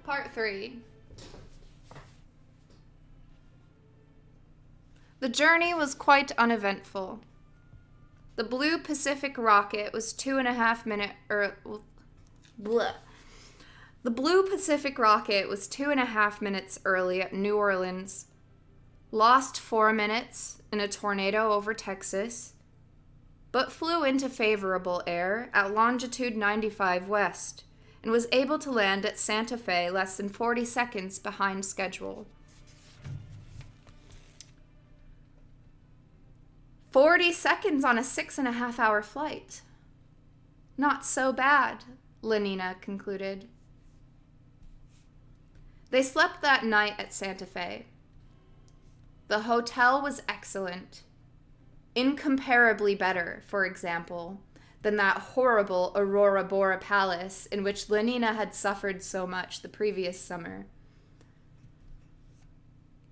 Part 3. The journey was quite uneventful. The Blue Pacific rocket was 2.5 minutes The Blue Pacific rocket was 2.5 minutes early at New Orleans, lost 4 minutes in a tornado over Texas, but flew into favorable air at longitude 95 west and was able to land at Santa Fe less than 40 seconds behind schedule. 40 seconds on a 6.5-hour flight. Not so bad, Lenina concluded. They slept that night at Santa Fe. The hotel was excellent. Incomparably better, for example, than that horrible Aurora Bora Palace in which Lenina had suffered so much the previous summer.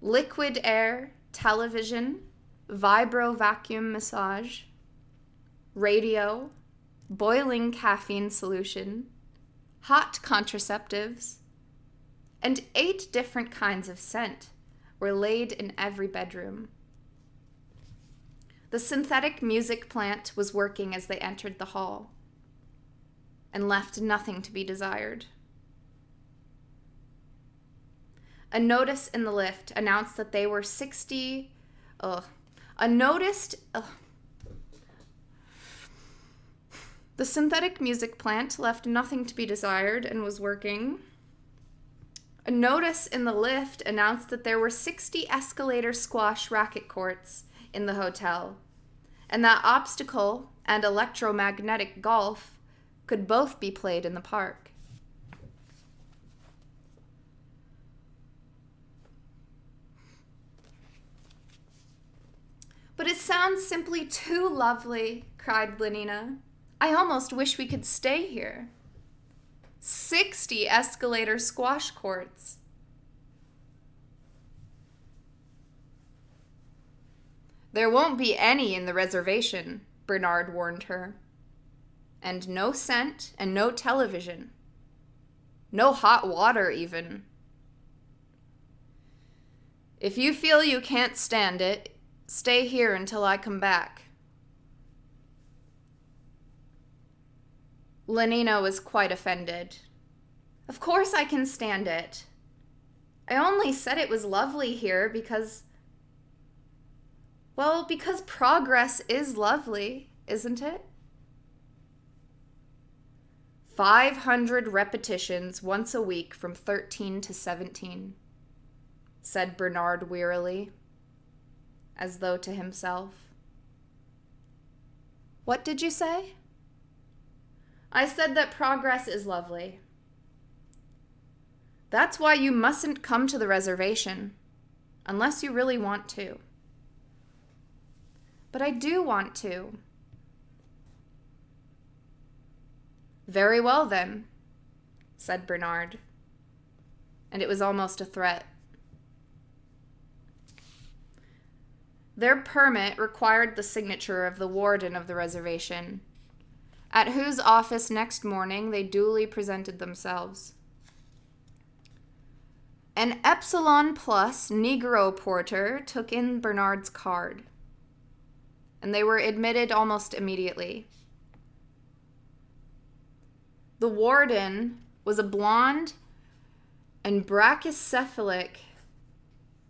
Liquid air, television, vibro vacuum massage, radio, boiling caffeine solution, hot contraceptives, and 8 different kinds of scent were laid in every bedroom. The synthetic music plant was working as they entered the hall, and left nothing to be desired. A notice in the lift announced that they were 60... The synthetic music plant left nothing to be desired and was working. A notice in the lift announced that there were 60 escalator squash racket courts in the hotel, and that obstacle and electromagnetic golf could both be played in the park. But it sounds simply too lovely, cried Lenina. I almost wish we could stay here. 60 escalator squash courts. There won't be any in the reservation, Bernard warned her. And no scent and no television. No hot water, even. If you feel you can't stand it, stay here until I come back. Lenina was quite offended. Of course I can stand it. I only said it was lovely here because progress is lovely, isn't it? 500 repetitions once a week from 13 to 17, said Bernard wearily, as though to himself. What did you say? I said that progress is lovely. That's why you mustn't come to the reservation, unless you really want to. But I do want to. Very well, then, said Bernard, and it was almost a threat. Their permit required the signature of the warden of the reservation, at whose office next morning they duly presented themselves. An Epsilon Plus Negro porter took in Bernard's card, and they were admitted almost immediately. The warden was a blonde and brachycephalic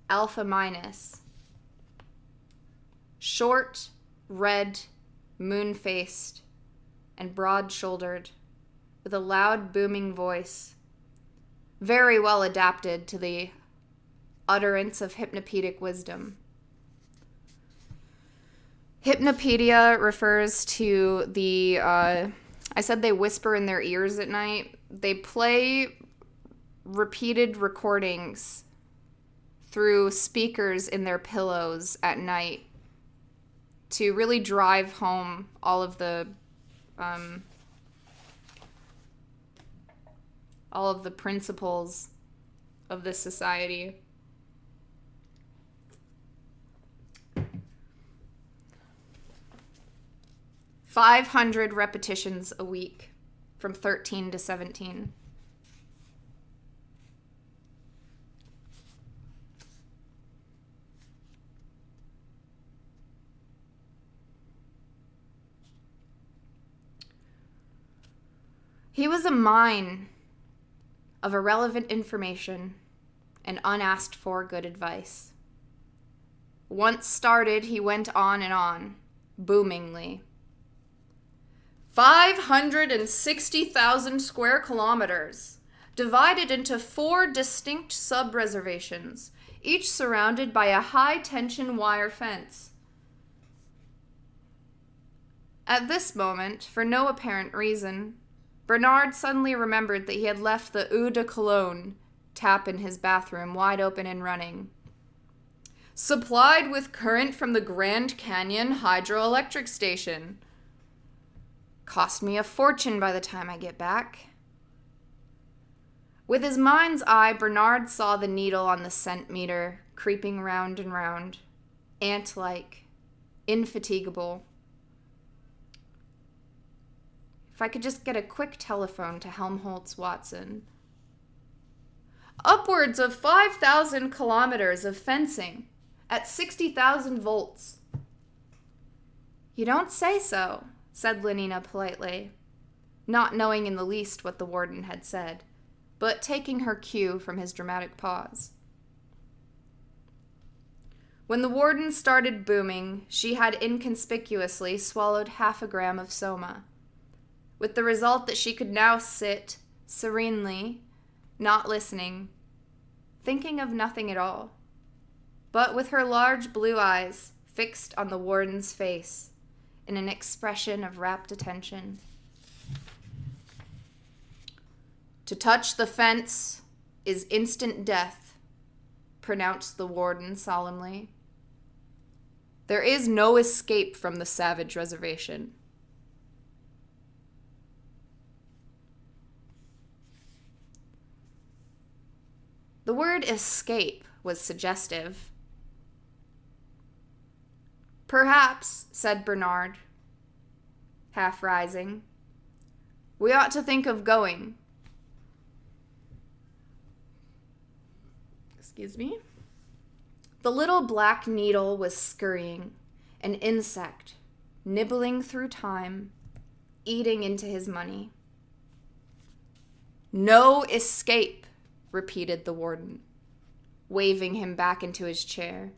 Alpha Minus, short, red, moon-faced, and broad-shouldered, with a loud, booming voice, very well adapted to the utterance of hypnopedic wisdom. Hypnopedia refers to the, I said they whisper in their ears at night. They play repeated recordings through speakers in their pillows at night to really drive home all of the principles of this society. "500 repetitions a week from 13 to 17. He was a mine of irrelevant information and unasked for good advice. Once started, he went on, boomingly. 560,000 square kilometers, divided into 4 distinct sub-reservations, each surrounded by a high-tension wire fence. At this moment, for no apparent reason, Bernard suddenly remembered that he had left the Eau de Cologne tap in his bathroom wide open and running. Supplied with current from the Grand Canyon hydroelectric station. Cost me a fortune by the time I get back. With his mind's eye, Bernard saw the needle on the cent meter creeping round and round, ant-like, infatigable. If I could just get a quick telephone to Helmholtz Watson. Upwards of 5,000 kilometers of fencing at 60,000 volts. You don't say so, said Lenina politely, not knowing in the least what the warden had said, but taking her cue from his dramatic pause. When the warden started booming, she had inconspicuously swallowed 1/2 gram of soma, with the result that she could now sit serenely, not listening, thinking of nothing at all, but with her large blue eyes fixed on the warden's face in an expression of rapt attention. To touch the fence is instant death, pronounced the warden solemnly. There is no escape from the Savage Reservation. The word escape was suggestive. Perhaps, said Bernard, half rising, we ought to think of going. Excuse me. The little black needle was scurrying, an insect, nibbling through time, eating into his money. No escape, repeated the warden, waving him back into his chair.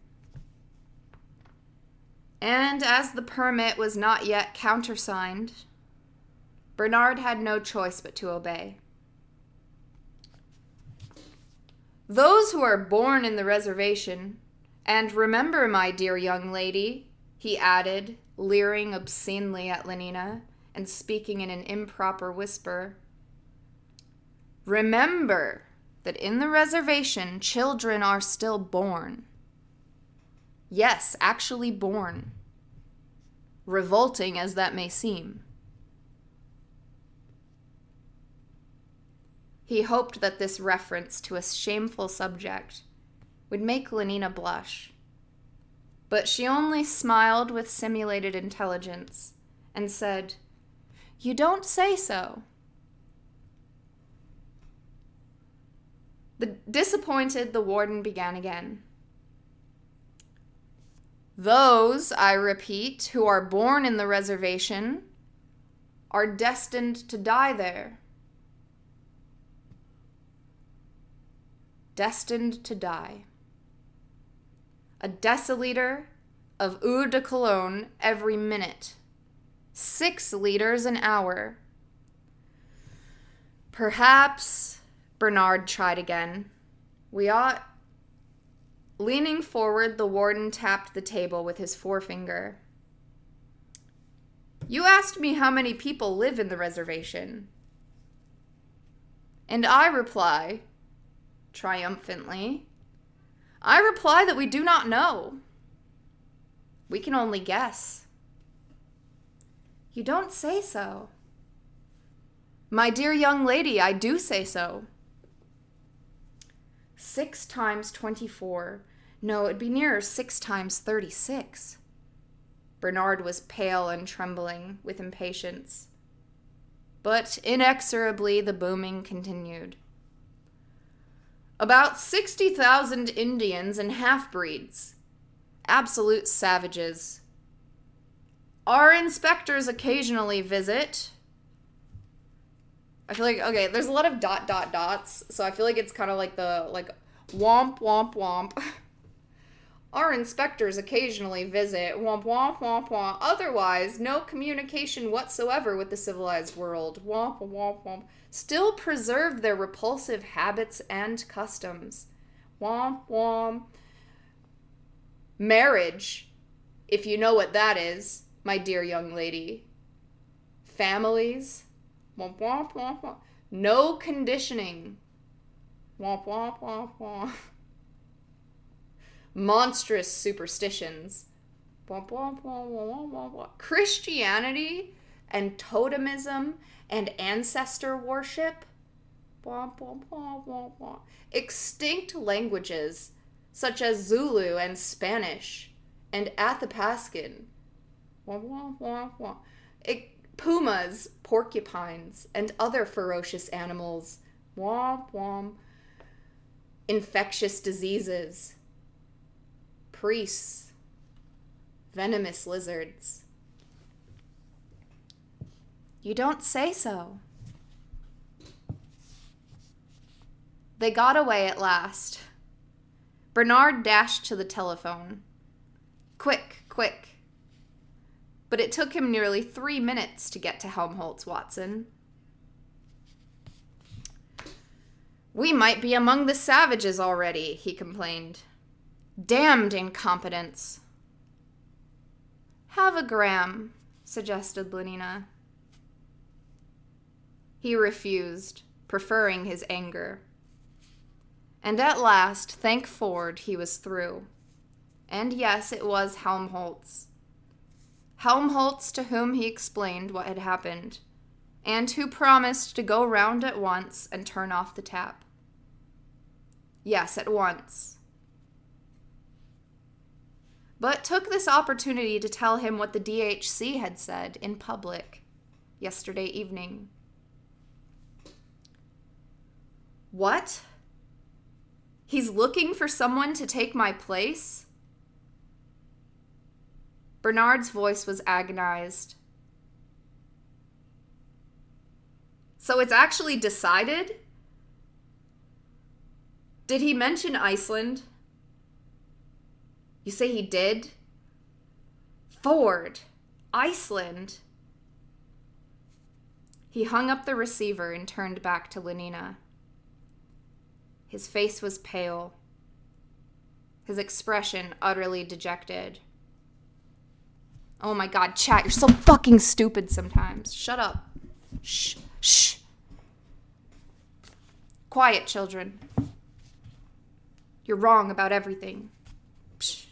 And as the permit was not yet countersigned, Bernard had no choice but to obey. Those who are born in the reservation, and remember, my dear young lady, he added, leering obscenely at Lenina and speaking in an improper whisper, remember that in the reservation, children are still born. Yes, actually born. Revolting as that may seem. He hoped that this reference to a shameful subject would make Lenina blush, but she only smiled with simulated intelligence and said, You don't say so. Disappointed, the warden began again. Those, I repeat, who are born in the reservation are destined to die there. Destined to die. A deciliter of eau de Cologne every minute. 6 liters an hour. Perhaps, Bernard tried again, we ought... Leaning forward, the warden tapped the table with his forefinger. You asked me how many people live in the reservation. And I reply, triumphantly, I reply that we do not know. We can only guess. You don't say so. My dear young lady, I do say so. 6 times 24. No, it'd be nearer 6 times 36. Bernard was pale and trembling with impatience. But inexorably the booming continued. About 60,000 Indians and half-breeds. Absolute savages. Our inspectors occasionally visit. I feel like, okay, there's a lot of ... dots, so I feel like it's kind of like the, like, womp, womp, womp. Our inspectors occasionally visit, womp, womp, womp, womp. Otherwise, no communication whatsoever with the civilized world. Womp, womp, womp. Still preserve their repulsive habits and customs. Womp, womp. Marriage, if you know what that is, my dear young lady. Families. Womp, womp, womp, womp. No conditioning. Womp, womp, womp, womp. Monstrous superstitions. Womp, womp, womp, womp, womp, womp. Christianity and totemism and ancestor worship. Womp, womp, womp, womp, womp. Extinct languages such as Zulu and Spanish and Athapascan. Womp, womp, womp, womp. Pumas, porcupines, and other ferocious animals. Womp, womp. Infectious diseases. Priests. Venomous lizards. You don't say so. They got away at last. Bernard dashed to the telephone. Quick, quick. But it took him nearly 3 minutes to get to Helmholtz, Watson. We might be among the savages already, he complained. Damned incompetence. Have a gram, suggested Lenina. He refused, preferring his anger. And at last, thank Ford, he was through. And yes, it was Helmholtz. Helmholtz, to whom he explained what had happened, and who promised to go round at once and turn off the tap. Yes, at once. But took this opportunity to tell him what the DHC had said in public yesterday evening. What? He's looking for someone to take my place? Bernard's voice was agonized. So it's actually decided? Did he mention Iceland? You say he did? Ford, Iceland. He hung up the receiver and turned back to Lenina. His face was pale, his expression utterly dejected. Oh my God, chat, you're so fucking stupid sometimes. Shut up. Shh, shh. Quiet, children. You're wrong about everything. Psh.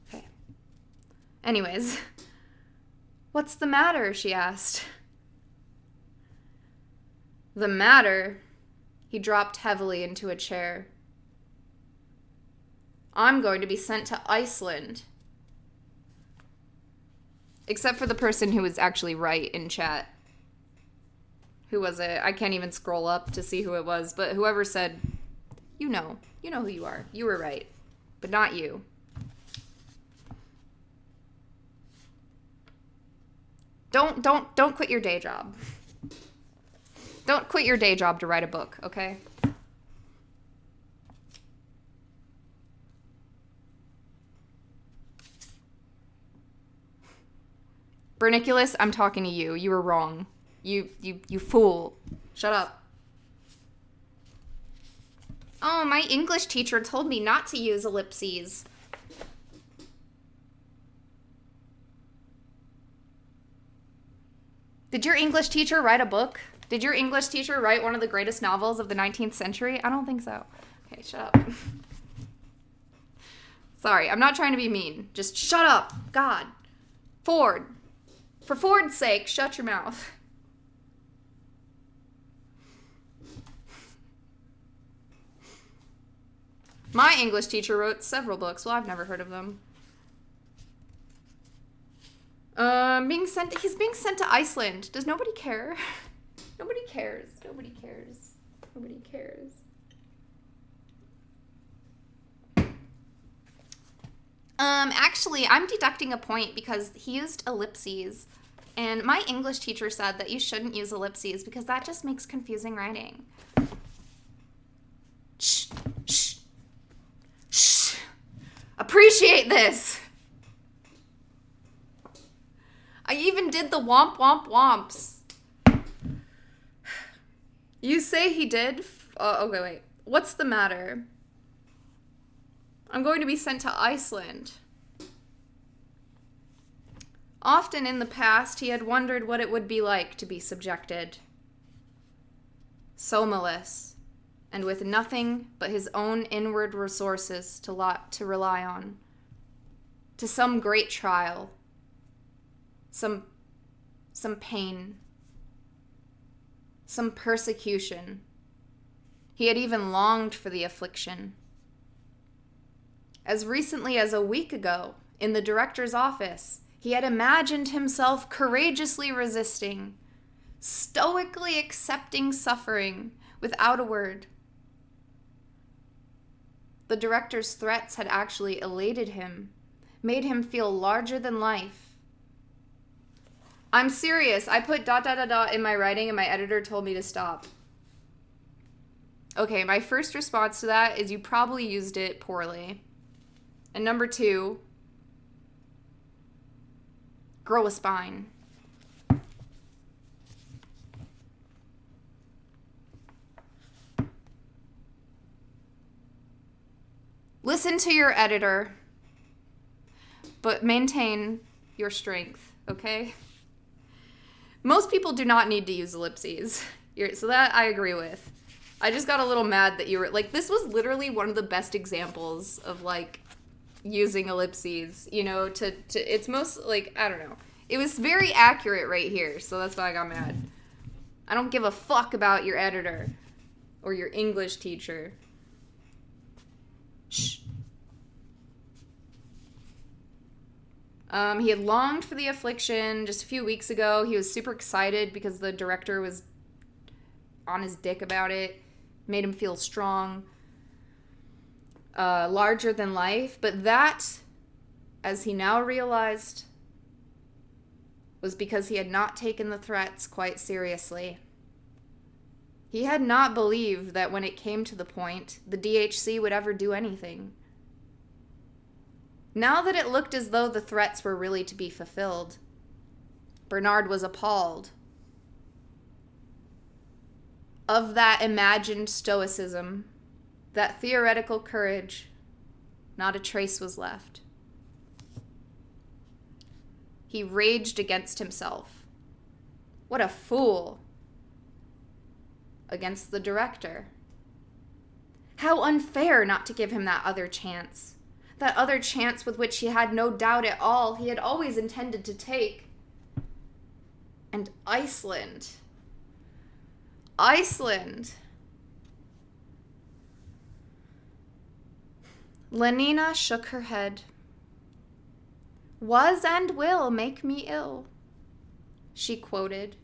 Okay. Anyways, what's the matter? She asked. The matter? He dropped heavily into a chair. I'm going to be sent to Iceland. Except for the person who was actually right in chat. Who was it? I can't even scroll up to see who it was, but whoever said, you know who you are. You were right, but not you. Don't quit your day job. Don't quit your day job to write a book, okay? Berniculus, I'm talking to you. You were wrong. You fool. Shut up. Oh, my English teacher told me not to use ellipses. Did your English teacher write a book? Did your English teacher write one of the greatest novels of the 19th century? I don't think so. Okay, shut up. Sorry, I'm not trying to be mean. Just shut up. God. Ford. For Ford's sake, shut your mouth. My English teacher wrote several books. Well, I've never heard of them. He's being sent to Iceland. Does nobody care? Nobody cares. Nobody cares. Nobody cares. Actually, I'm deducting a point because he used ellipses. And my English teacher said that you shouldn't use ellipses because that just makes confusing writing. Shh, shh, shh. Appreciate this. I even did the womp womp womps. You say he did? Okay, wait. What's the matter? I'm going to be sent to Iceland. Often in the past, he had wondered what it would be like to be subjected. Somaless, and with nothing but his own inward resources to rely on. To some great trial. Some pain. Some persecution. He had even longed for the affliction. As recently as a week ago, in the director's office, he had imagined himself courageously resisting, stoically accepting suffering without a word. The director's threats had actually elated him, made him feel larger than life. I'm serious. I put ... in my writing and my editor told me to stop. Okay, my first response to that is you probably used it poorly. And number 2, grow a spine. Listen to your editor, but maintain your strength, okay? Most people do not need to use ellipses. So that I agree with. I just got a little mad that you were, like, this was literally one of the best examples of, like, using ellipses, you know, to it's most, like, I don't know. It was very accurate right here, so that's why I got mad. I don't give a fuck about your editor or your English teacher. Shh. He had longed for the affliction just a few weeks ago. He was super excited because the director was on his dick about it. Made him feel strong. Larger than life. But that, as he now realized, was because he had not taken the threats quite seriously. He had not believed that when it came to the point, the DHC would ever do anything. Now that it looked as though the threats were really to be fulfilled, Bernard was appalled. Of that imagined stoicism, that theoretical courage, not a trace was left. He raged against himself. What a fool. Against the director. How unfair not to give him that other chance. That other chance with which he had no doubt at all he had always intended to take. And Iceland. Iceland. Lenina shook her head. Was and will make me ill, she quoted.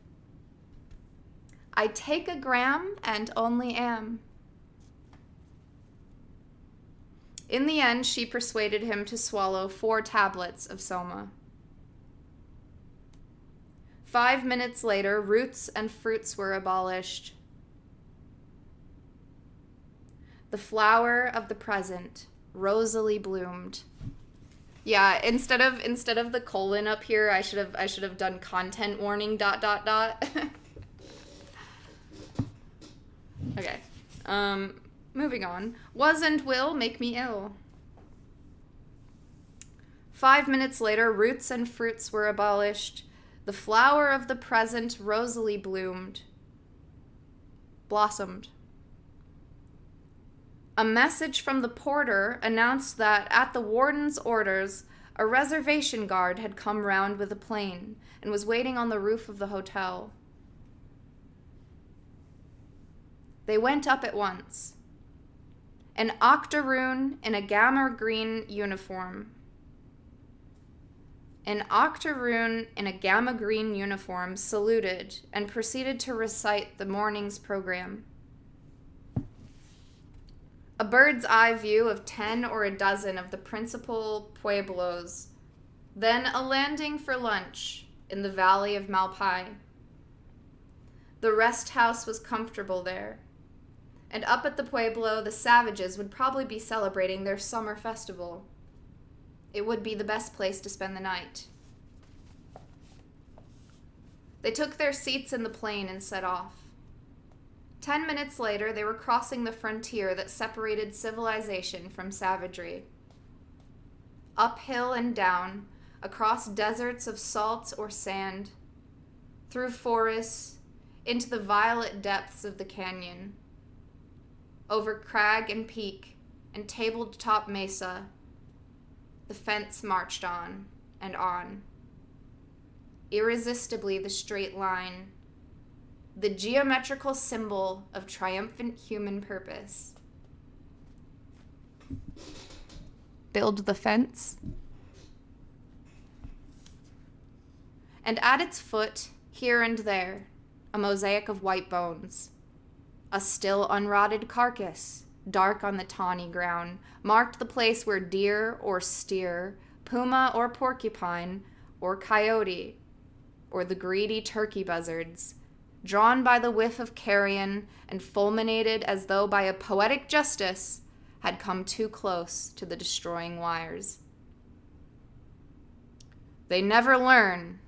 I take a gram and only am. In the end, she persuaded him to swallow 4 tablets of soma. 5 minutes later, roots and fruits were abolished. The flower of the present rosily bloomed. Yeah, instead of the colon up here, I should have done content warning ... Okay. Moving on. Was and will make me ill. 5 minutes later, roots and fruits were abolished. The flower of the present rosily bloomed. Blossomed. A message from the porter announced that, at the warden's orders, a reservation guard had come round with a plane and was waiting on the roof of the hotel. They went up at once. An octoroon in a gamma green uniform. An octoroon in a gamma green uniform saluted and proceeded to recite the morning's program. A bird's eye view of 10 or a dozen of the principal pueblos, then a landing for lunch, in the valley of Malpai. The rest house was comfortable there, and up at the pueblo the savages would probably be celebrating their summer festival. It would be the best place to spend the night. They took their seats in the plane and set off. 10 minutes later, they were crossing the frontier that separated civilization from savagery. Uphill and down, across deserts of salt or sand, through forests, into the violet depths of the canyon, over crag and peak and tabletop mesa, the fence marched on and on. Irresistibly the straight line, the geometrical symbol of triumphant human purpose. Build the fence. And at its foot, here and there, a mosaic of white bones. A still unrotted carcass, dark on the tawny ground, marked the place where deer or steer, puma or porcupine, or coyote, or the greedy turkey buzzards, drawn by the whiff of carrion and fulminated as though by a poetic justice, had come too close to the destroying wires. "They never learn,"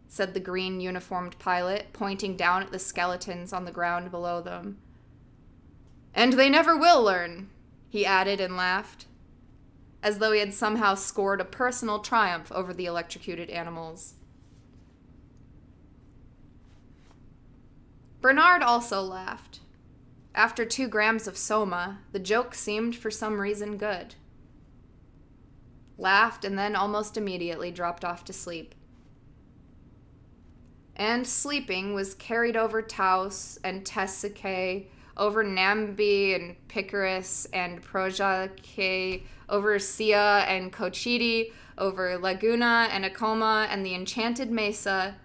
said the green uniformed pilot, pointing down at the skeletons on the ground below them. "And they never will learn," he added and laughed, as though he had somehow scored a personal triumph over the electrocuted animals. Bernard also laughed. After 2 grams of soma, the joke seemed for some reason good. Laughed and then almost immediately dropped off to sleep. And sleeping was carried over Taos and Tessike, over Nambi and Picaris and Projake, over Sia and Cochiti, over Laguna and Acoma and the Enchanted Mesa,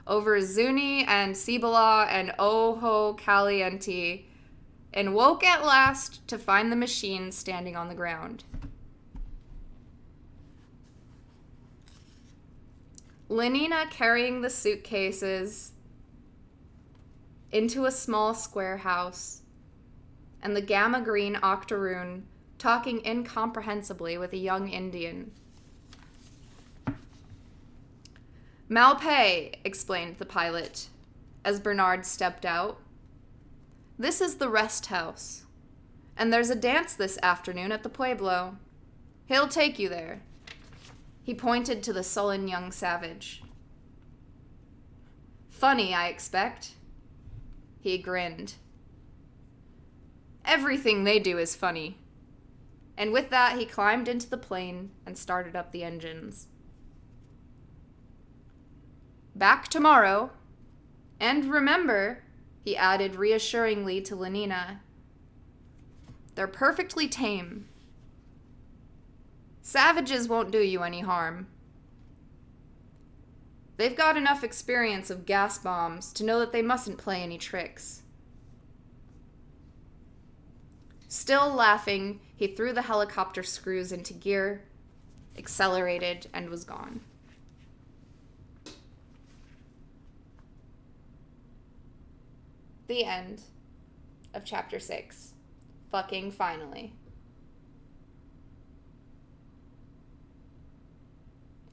over Zuni and Cibola and Ojo Caliente, and woke at last to find the machine standing on the ground. Lenina carrying the suitcases into a small square house, and the gamma green octoroon talking incomprehensibly with a young Indian. "Malpais," explained the pilot, as Bernard stepped out. "This is the rest house, and there's a dance this afternoon at the pueblo. He'll take you there." He pointed to the sullen young savage. "Funny, I expect." He grinned. "Everything they do is funny." And with that, he climbed into the plane and started up the engines. "Back tomorrow. And remember," he added reassuringly to Lenina, "they're perfectly tame. Savages won't do you any harm. They've got enough experience of gas bombs to know that they mustn't play any tricks." Still laughing, he threw the helicopter screws into gear, accelerated, and was gone. The end of chapter 6. Fucking finally.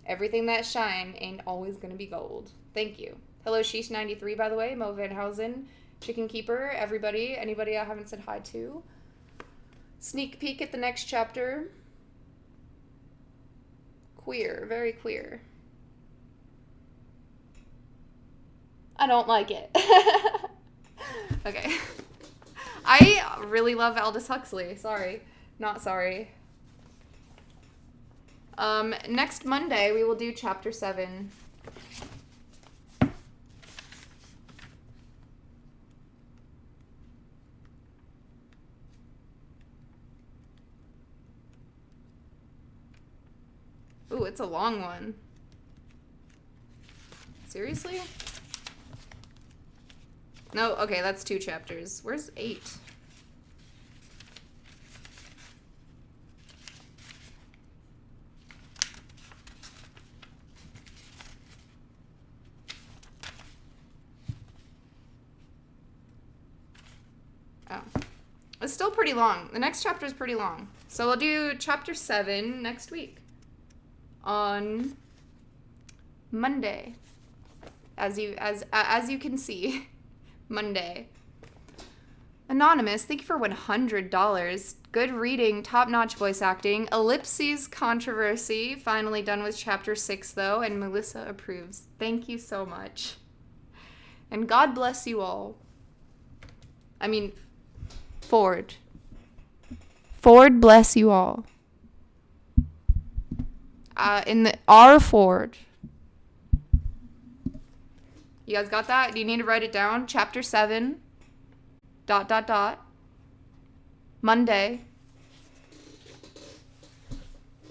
Everything that shine ain't always gonna be gold. Thank you. Hello, Sheesh93, by the way. Mo Van Housen, Chicken Keeper, everybody. Anybody I haven't said hi to. Sneak peek at the next chapter. Queer. Very queer. I don't like it. Okay. I really love Aldous Huxley. Sorry. Not sorry. Next Monday, we will do chapter 7. Ooh, it's a long one. Seriously? No, okay, that's 2 chapters. Where's 8? It's still pretty long. The next chapter is pretty long. So we'll do chapter 7 next week on Monday. As you can see, Monday. Anonymous, thank you for $100. Good reading, top-notch voice acting. Ellipses controversy. Finally done with chapter 6, though, and Melissa approves. Thank you so much. And God bless you all. I mean, Ford. Ford bless you all. In the R Ford. You guys got that? Do you need to write it down? Chapter 7. ... Monday.